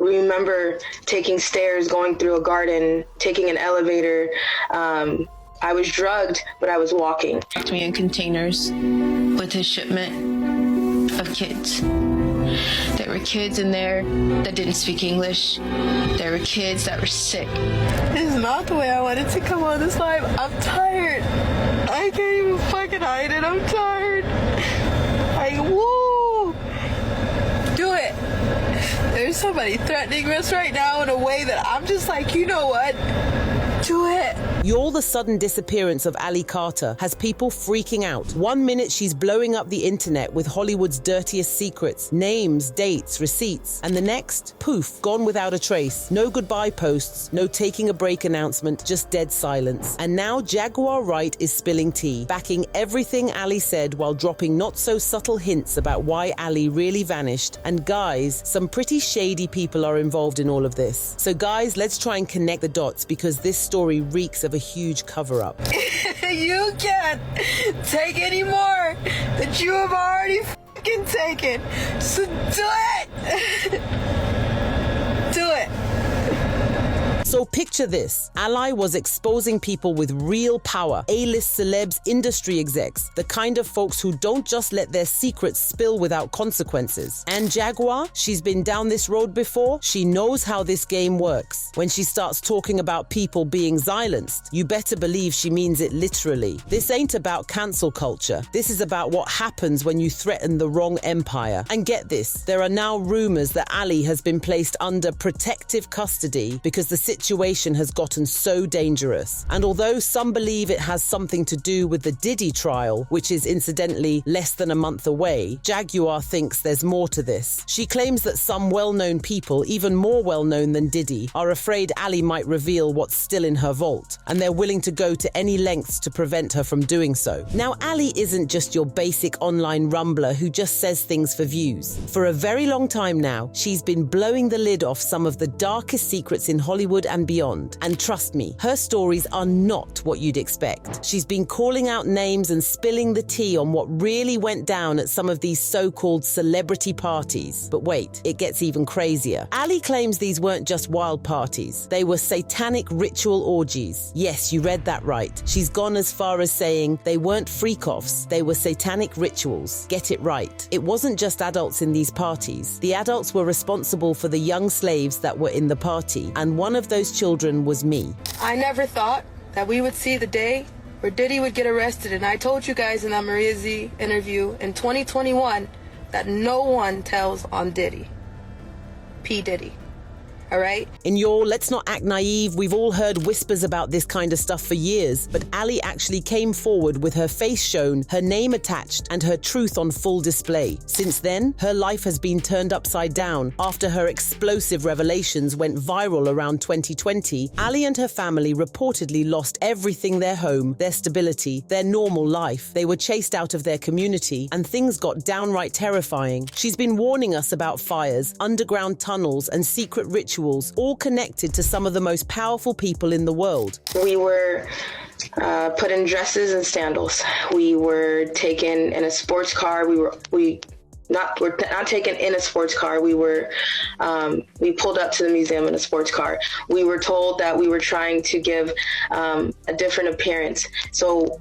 remember taking stairs, going through a garden, taking an elevator. I was drugged, but I was walking. Locked me in containers with his shipment of kids. There were kids in there that didn't speak English. There were kids that were sick. This is not the way I wanted to come on this live. I'm tired. I can't even fucking hide it. I'm tired. Woo! Do it. There's somebody threatening us right now in a way that I'm just like, you know what? Do it. Y'all, the sudden disappearance of Ali Carter has people freaking out. 1 minute she's blowing up the internet with Hollywood's dirtiest secrets, names, dates, receipts. And the next, poof, gone without a trace. No goodbye posts, no taking a break announcement, just dead silence. And now Jaguar Wright is spilling tea, backing everything Ali said while dropping not so subtle hints about why Ali really vanished. And guys, some pretty shady people are involved in all of this. So guys, let's try and connect the dots, because this story reeks of a huge cover-up. You can't take any more that you have already fucking taken. So do it. Do it. So picture this. Ali was exposing people with real power, A-list celebs, industry execs, the kind of folks who don't just let their secrets spill without consequences. And Jaguar, she's been down this road before. She knows how this game works. When she starts talking about people being silenced, you better believe she means it literally. This ain't about cancel culture. This is about what happens when you threaten the wrong empire. And get this, there are now rumors that Ali has been placed under protective custody because the situation has gotten so dangerous. And although some believe it has something to do with the Diddy trial, which is incidentally less than a month away, Jaguar thinks there's more to this. She claims that some well-known people, even more well-known than Diddy, are afraid Ali might reveal what's still in her vault, and they're willing to go to any lengths to prevent her from doing so. Now, Ali isn't just your basic online rumbler who just says things for views. For a very long time now, she's been blowing the lid off some of the darkest secrets in Hollywood and beyond. And trust me, her stories are not what you'd expect. She's been calling out names and spilling the tea on what really went down at some of these so-called celebrity parties. But wait, it gets even crazier. Ali claims these weren't just wild parties. They were satanic ritual orgies. Yes, you read that right. She's gone as far as saying they weren't freak-offs, they were satanic rituals. Get it right. It wasn't just adults in these parties. The adults were responsible for the young slaves that were in the party, and one of those children was me. I never thought that we would see the day where Diddy would get arrested, and I told you guys in that Maria Z interview in 2021 that no one tells on Diddy. P. Diddy. All right? And y'all, let's not act naive. We've all heard whispers about this kind of stuff for years, but Ali actually came forward with her face shown, her name attached, and her truth on full display. Since then, her life has been turned upside down. After her explosive revelations went viral around 2020, Ali and her family reportedly lost everything: their home, their stability, their normal life. They were chased out of their community, and things got downright terrifying. She's been warning us about fires, underground tunnels, and secret rituals, all connected to some of the most powerful people in the world. We were put in dresses and sandals. We were taken in a sports car. We're not taken in a sports car. We pulled up to the museum in a sports car. We were told that we were trying to give a different appearance. So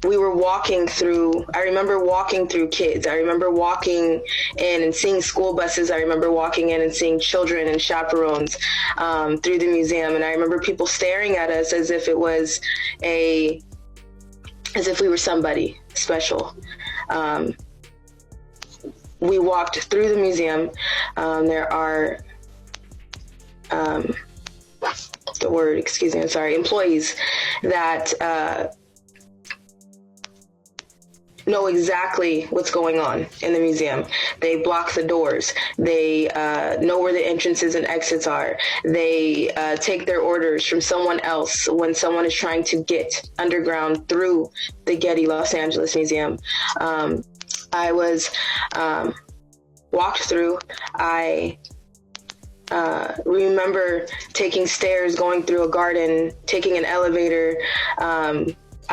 we were walking through, I remember walking through kids. I remember walking in and seeing school buses. I remember walking in and seeing children and chaperones through the museum. And I remember people staring at us as if it was as if we were somebody special. We walked through the museum. There are, employees that know exactly what's going on in the museum. They block the doors. They know where the entrances and exits are. They take their orders from someone else when someone is trying to get underground through the Getty Los Angeles Museum. I was walked through. I remember taking stairs, going through a garden, taking an elevator.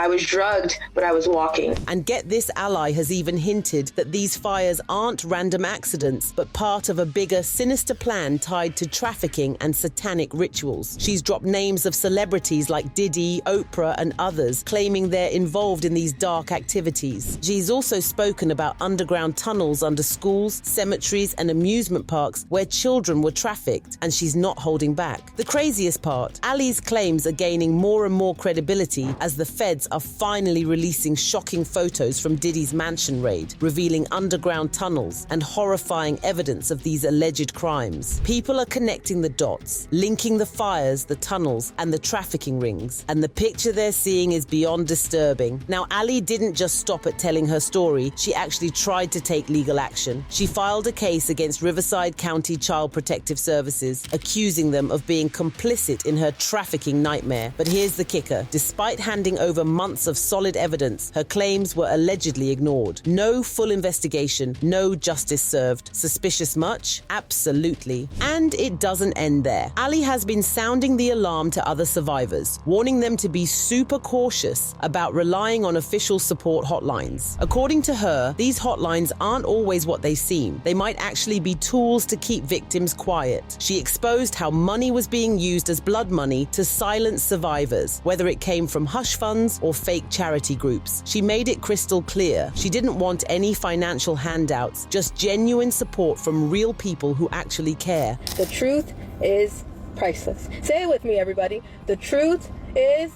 I was drugged, but I was walking. And get this, Ally has even hinted that these fires aren't random accidents, but part of a bigger, sinister plan tied to trafficking and satanic rituals. She's dropped names of celebrities like Diddy, Oprah, and others, claiming they're involved in these dark activities. She's also spoken about underground tunnels under schools, cemeteries, and amusement parks where children were trafficked, and she's not holding back. The craziest part, Ali's claims are gaining more and more credibility as the feds are finally releasing shocking photos from Diddy's mansion raid, revealing underground tunnels and horrifying evidence of these alleged crimes. People are connecting the dots, linking the fires, the tunnels, and the trafficking rings, and the picture they're seeing is beyond disturbing. Now, Ali didn't just stop at telling her story, she actually tried to take legal action. She filed a case against Riverside County Child Protective Services, accusing them of being complicit in her trafficking nightmare. But here's the kicker. Despite handing over months of solid evidence, her claims were allegedly ignored. No full investigation, no justice served. Suspicious much? Absolutely. And it doesn't end there. Ali has been sounding the alarm to other survivors, warning them to be super cautious about relying on official support hotlines. According to her, these hotlines aren't always what they seem. They might actually be tools to keep victims quiet. She exposed how money was being used as blood money to silence survivors, whether it came from hush funds or fake charity groups. She made it crystal clear. She didn't want any financial handouts, just genuine support from real people who actually care. The truth is priceless. Say it with me, everybody. The truth is,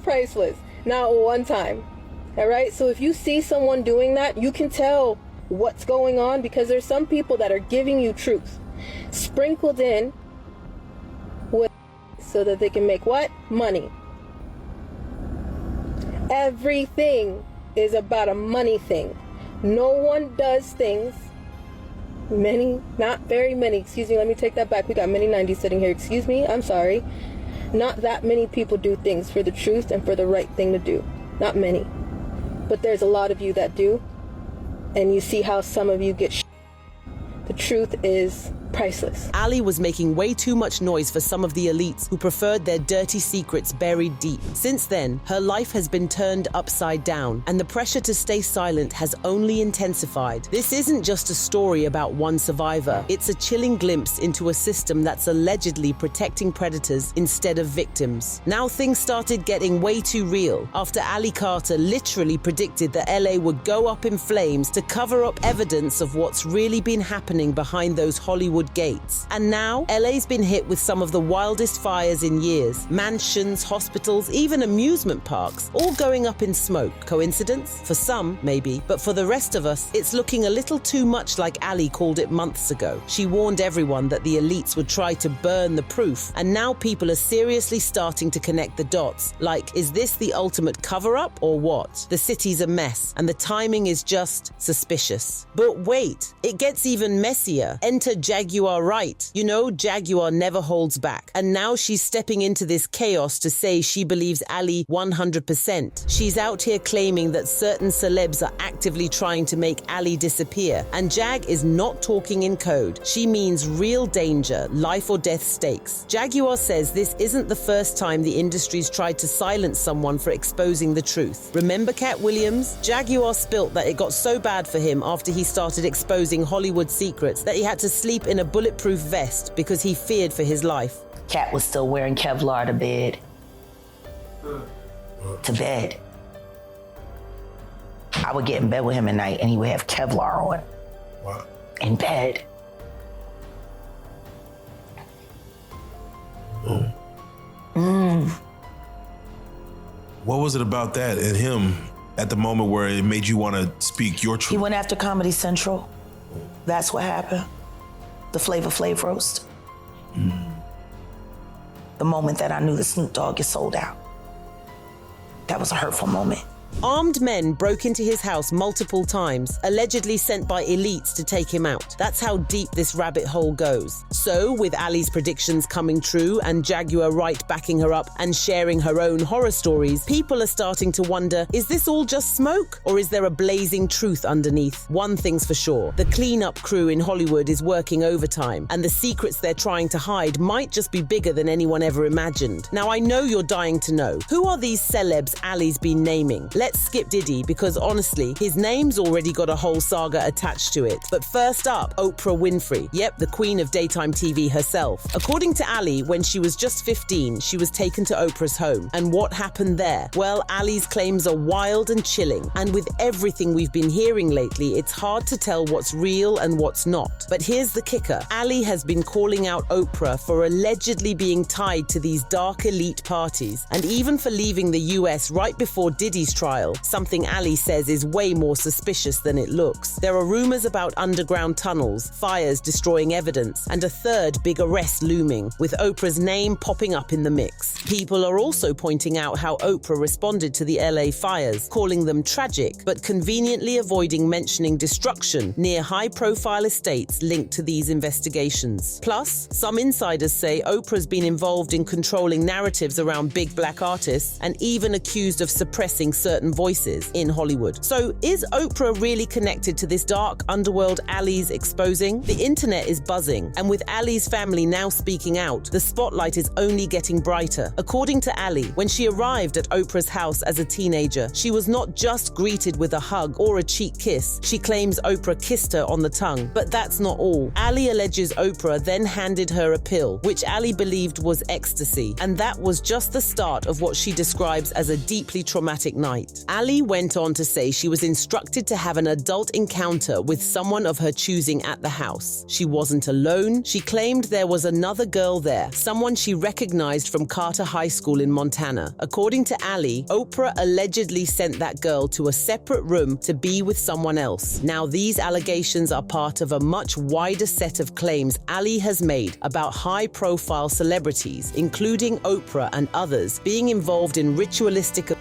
priceless. Not one time. All right? So if you see someone doing that, you can tell what's going on because there's some people that are giving you truth, sprinkled in with so that they can make what? Money. Everything is about a money thing. No one does things. Not very many. Excuse me, let me take that back. We got many 90s sitting here. Excuse me, I'm sorry. Not that many people do things for the truth and for the right thing to do. Not many. But there's a lot of you that do. And you see how some of you get The truth is priceless. Ali was making way too much noise for some of the elites who preferred their dirty secrets buried deep. Since then, her life has been turned upside down, and the pressure to stay silent has only intensified. This isn't just a story about one survivor. It's a chilling glimpse into a system that's allegedly protecting predators instead of victims. Now things started getting way too real after Ali Carter literally predicted that LA would go up in flames to cover up evidence of what's really been happening behind those Hollywood gates. And now, LA's been hit with some of the wildest fires in years. Mansions, hospitals, even amusement parks, all going up in smoke. Coincidence? For some, maybe. But for the rest of us, it's looking a little too much like Ali called it months ago. She warned everyone that the elites would try to burn the proof, and now people are seriously starting to connect the dots. Like, is this the ultimate cover-up or what? The city's a mess, and the timing is just suspicious. But wait, it gets even messier. Enter Jaguar Wright. You know, Jaguar never holds back. And now she's stepping into this chaos to say she believes Ali 100%. She's out here claiming that certain celebs are actively trying to make Ali disappear. And Jag is not talking in code. She means real danger, life or death stakes. Jaguar says this isn't the first time the industry's tried to silence someone for exposing the truth. Remember Cat Williams? Jaguar spilt that it got so bad for him after he started exposing Hollywood secrets that he had to sleep in a bulletproof vest because he feared for his life. Cat was still wearing Kevlar to bed. To bed. I would get in bed with him at night and he would have Kevlar on. Wow. In bed. What was it about that and him at the moment where it made you want to speak your He truth? went after Comedy Central. That's what happened. The Flavor Flav roast. The moment that I knew the Snoop Dogg is sold out. That was a hurtful moment. Armed men broke into his house multiple times, allegedly sent by elites to take him out. That's how deep this rabbit hole goes. So, with Ali's predictions coming true and Jaguar Wright backing her up and sharing her own horror stories, people are starting to wonder, is this all just smoke? Or is there a blazing truth underneath? One thing's for sure, the cleanup crew in Hollywood is working overtime, and the secrets they're trying to hide might just be bigger than anyone ever imagined. Now, I know you're dying to know, who are these celebs Ali's been naming? Let's skip Diddy, because honestly, his name's already got a whole saga attached to it. But first up, Oprah Winfrey. Yep, the queen of daytime TV herself. According to Ali, when she was just 15, she was taken to Oprah's home. And what happened there? Well, Ali's claims are wild and chilling. And with everything we've been hearing lately, it's hard to tell what's real and what's not. But here's the kicker. Ali has been calling out Oprah for allegedly being tied to these dark elite parties, and even for leaving the US right before Diddy's trial, something Ali says is way more suspicious than it looks. There are rumors about underground tunnels, fires destroying evidence, and a third big arrest looming, with Oprah's name popping up in the mix. People are also pointing out how Oprah responded to the LA fires, calling them tragic, but conveniently avoiding mentioning destruction near high-profile estates linked to these investigations. Plus, some insiders say Oprah's been involved in controlling narratives around big black artists and even accused of suppressing certain voices in Hollywood. So, is Oprah really connected to this dark underworld Ali's exposing? The internet is buzzing, and with Ali's family now speaking out, the spotlight is only getting brighter. According to Ali, when she arrived at Oprah's house as a teenager, she was not just greeted with a hug or a cheek kiss. She claims Oprah kissed her on the tongue. But that's not all. Ali alleges Oprah then handed her a pill, which Ali believed was ecstasy, and that was just the start of what she describes as a deeply traumatic night. Ali went on to say she was instructed to have an adult encounter with someone of her choosing at the house. She wasn't alone. She claimed there was another girl there, someone she recognized from Carter High School in Montana. According to Ali, Oprah allegedly sent that girl to a separate room to be with someone else. Now, these allegations are part of a much wider set of claims Ali has made about high-profile celebrities, including Oprah and others, being involved in ritualistic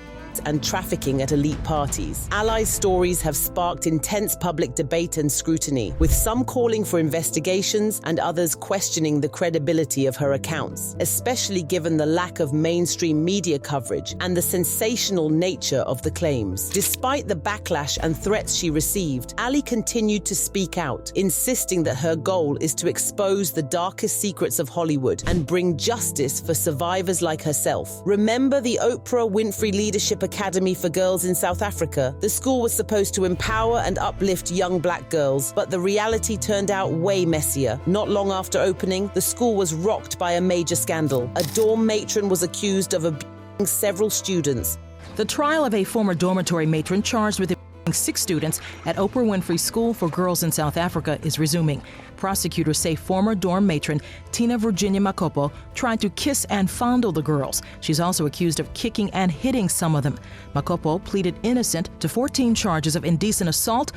and trafficking at elite parties. Ali's stories have sparked intense public debate and scrutiny, with some calling for investigations and others questioning the credibility of her accounts, especially given the lack of mainstream media coverage and the sensational nature of the claims. Despite the backlash and threats she received, Ali continued to speak out, insisting that her goal is to expose the darkest secrets of Hollywood and bring justice for survivors like herself. Remember the Oprah Winfrey Leadership Academy for Girls in South Africa? The school was supposed to empower and uplift young black girls, but the reality turned out way messier. Not long after opening, the school was rocked by a major scandal. A dorm matron was accused of abusing several students. The trial of a former dormitory matron charged with 6 students at Oprah Winfrey School for Girls in South Africa is resuming. Prosecutors say former dorm matron Tina Virginia Makopo tried to kiss and fondle the girls. She's also accused of kicking and hitting some of them. Makopo pleaded innocent to 14 charges of indecent assault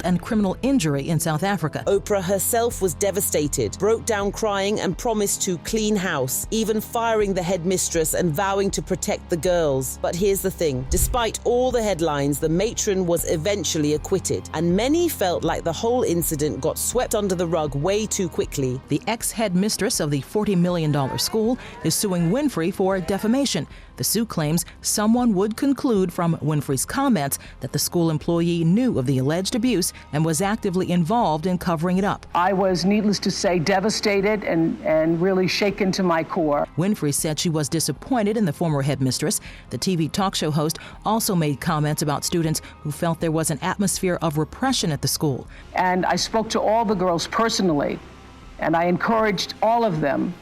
and criminal injury in South Africa. Oprah herself was devastated, broke down crying and promised to clean house, even firing the headmistress and vowing to protect the girls. But here's the thing, despite all the headlines, the matron was eventually acquitted, and many felt like the whole incident got swept under the rug way too quickly. The ex-headmistress of the $40 million school is suing Winfrey for defamation. The suit claims someone would conclude from Winfrey's comments that the school employee knew of the alleged abuse and was actively involved in covering it up. I was, needless to say, devastated and really shaken to my core. Winfrey said she was disappointed in the former headmistress. The TV talk show host also made comments about students who felt there was an atmosphere of repression at the school. And I spoke to all the girls personally, and I encouraged all of them,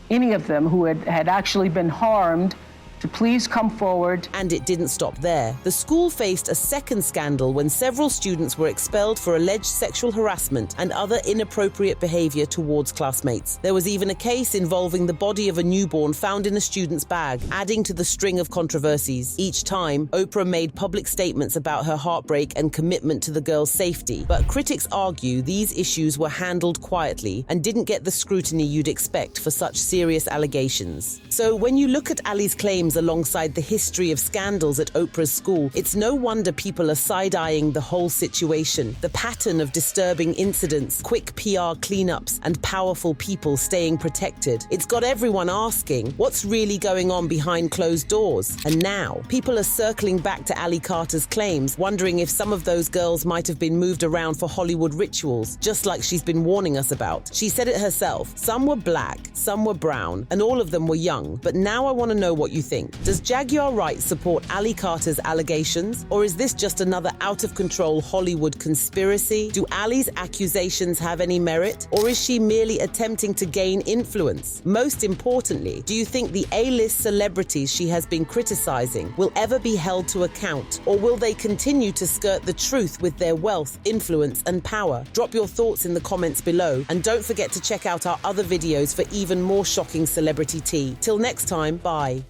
any of them who had actually been harmed, to please come forward. And it didn't stop there. The school faced a second scandal when several students were expelled for alleged sexual harassment and other inappropriate behavior towards classmates. There was even a case involving the body of a newborn found in a student's bag, adding to the string of controversies. Each time, Oprah made public statements about her heartbreak and commitment to the girls' safety. But critics argue these issues were handled quietly and didn't get the scrutiny you'd expect for such serious allegations. So when you look at Ali's claims names alongside the history of scandals at Oprah's school, it's no wonder people are side-eyeing the whole situation. The pattern of disturbing incidents, quick PR cleanups, and powerful people staying protected. It's got everyone asking, what's really going on behind closed doors? And now, people are circling back to Ali Carter's claims, wondering if some of those girls might have been moved around for Hollywood rituals, just like she's been warning us about. She said it herself. Some were black, some were brown, and all of them were young. But now I want to know what you think. Does Jaguar Wright support Ali Carter's allegations? Or is this just another out-of-control Hollywood conspiracy? Do Ali's accusations have any merit? Or is she merely attempting to gain influence? Most importantly, do you think the A-list celebrities she has been criticizing will ever be held to account? Or will they continue to skirt the truth with their wealth, influence, and power? Drop your thoughts in the comments below, and don't forget to check out our other videos for even more shocking celebrity tea. Till next time, bye.